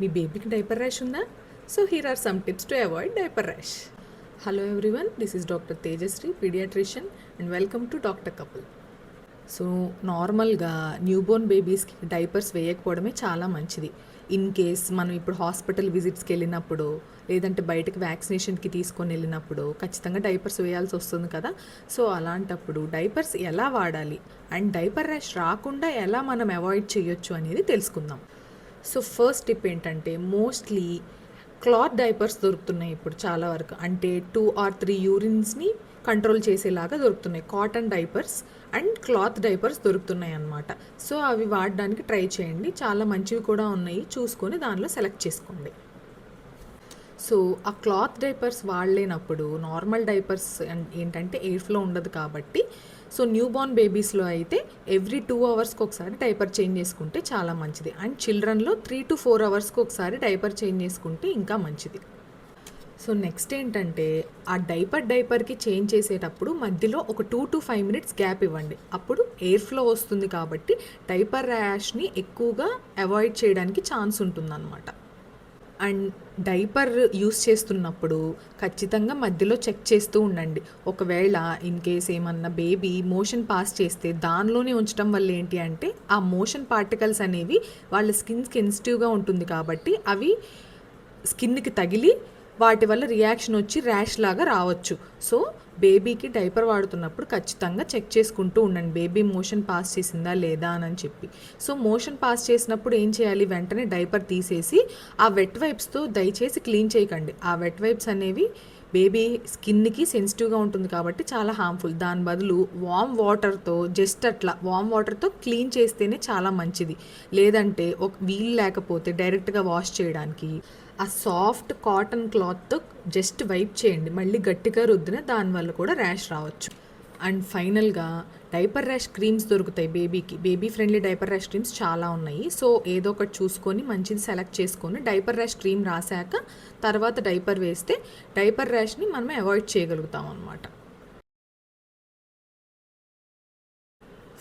మీ బేబీకి diaper rash ఉందా? So here are some tips to avoid diaper rash. Hello everyone, this is doctor Tejashri, paediatrician, and welcome to doctor couple. So నార్మల్గా newborn బేబీస్కి diapers వేయకపోవడమే చాలా మంచిది. In case మనం ఇప్పుడు హాస్పిటల్ విజిట్స్కి వెళ్ళినప్పుడు, లేదంటే బయటకు వ్యాక్సినేషన్కి తీసుకొని వెళ్ళినప్పుడు ఖచ్చితంగా డైపర్స్ వేయాల్సి వస్తుంది కదా. సో అలాంటప్పుడు డైపర్స్ ఎలా వాడాలి అండ్ డైపర్ ర్యాష్ రాకుండా ఎలా మనం అవాయిడ్ చేయొచ్చు అనేది తెలుసుకుందాం. సో ఫస్ట్ టిప్ ఏంటంటే, మోస్ట్లీ క్లాత్ డైపర్స్ దొరుకుతున్నాయి ఇప్పుడు చాలా వరకు. అంటే 2 or 3 యూరిన్స్ని కంట్రోల్ చేసేలాగా దొరుకుతున్నాయి. Cotton diapers and cloth diapers దొరుకుతున్నాయి అన్నమాట. సో అవి వాడడానికి ట్రై చేయండి. చాలా మంచివి కూడా ఉన్నాయి, చూసుకొని దానిలో సెలెక్ట్ చేసుకోండి. సో ఆ క్లాత్ డైపర్స్ వాడలేనప్పుడు నార్మల్ డైపర్స్ ఏంటంటే ఎయిర్ ఫ్లో ఉండదు కాబట్టి, సో న్యూబార్న్ బేబీస్లో అయితే ఎవ్రీ 2 అవర్స్కి ఒకసారి డైపర్ చేంజ్ చేసుకుంటే చాలా మంచిది. అండ్ చిల్డ్రన్లో 3 to 4 అవర్స్కి ఒకసారి డైపర్ చేంజ్ చేసుకుంటే ఇంకా మంచిది. సో నెక్స్ట్ ఏంటంటే, ఆ డైపర్కి చేంజ్ చేసేటప్పుడు మధ్యలో ఒక 2 to 5 minutes గ్యాప్ ఇవ్వండి. అప్పుడు ఎయిర్ ఫ్లో వస్తుంది కాబట్టి డైపర్ ర్యాష్ని ఎక్కువగా అవాయిడ్ చేయడానికి ఛాన్స్ ఉంటుందన్నమాట. అండ్ డైపర్ యూస్ చేస్తున్నప్పుడు ఖచ్చితంగా మధ్యలో చెక్ చేస్తూ ఉండండి. ఒకవేళ ఇన్ కేస్ ఏమన్నా బేబీ మోషన్ పాస్ చేస్తే దానిలోనే ఉంచడం వల్ల ఏంటి అంటే, ఆ మోషన్ పార్టికల్స్ అనేవి వాళ్ళ స్కిన్కి సెన్సిటివ్గా ఉంటుంది కాబట్టి అవి స్కిన్కి తగిలి వాటి వల్ల రియాక్షన్ వచ్చి ర్యాష్ లాగా రావచ్చు. సో బేబీకి డైపర్ వాడుతున్నప్పుడు ఖచ్చితంగా చెక్ చేసుకుంటూ ఉండండి, బేబీ మోషన్ పాస్ చేసిందా లేదా అని చెప్పి. సో మోషన్ పాస్ చేసినప్పుడు ఏం చేయాలి, వెంటనే డైపర్ తీసేసి ఆ వెట్ వైప్స్తో దయచేసి క్లీన్ చేయకండి. ఆ వెట్ వైప్స్ అనేవి బేబీ స్కిన్కి సెన్సిటివ్గా ఉంటుంది కాబట్టి చాలా హార్మ్ఫుల్. దాని బదులు వామ్ వాటర్తో జస్ట్ అట్లా వామ్ వాటర్తో క్లీన్ చేస్తేనే చాలా మంచిది. లేదంటే ఒక వీలు లేకపోతే డైరెక్ట్గా వాష్ చేయడానికి ఆ సాఫ్ట్ కాటన్ క్లాత్తో జస్ట్ వైప్ చేయండి. మళ్ళీ గట్టిగా రుద్దిన దానివల్ల కూడా ర్యాష్ రావచ్చు. అండ్ ఫైనల్గా డైపర్ ర్యాష్ క్రీమ్స్ దొరుకుతాయి బేబీకి. Baby friendly diaper rash creams చాలా ఉన్నాయి. సో ఏదో ఒకటి చూసుకొని మంచిది సెలెక్ట్ చేసుకొని డైపర్ ర్యాష్ క్రీమ్ రాసాక తర్వాత డైపర్ వేస్తే డైపర్ ర్యాష్ని మనం అవాయిడ్ చేయగలుగుతాం అన్నమాట.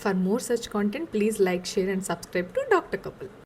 For more such content please like, share and subscribe to doctor couple.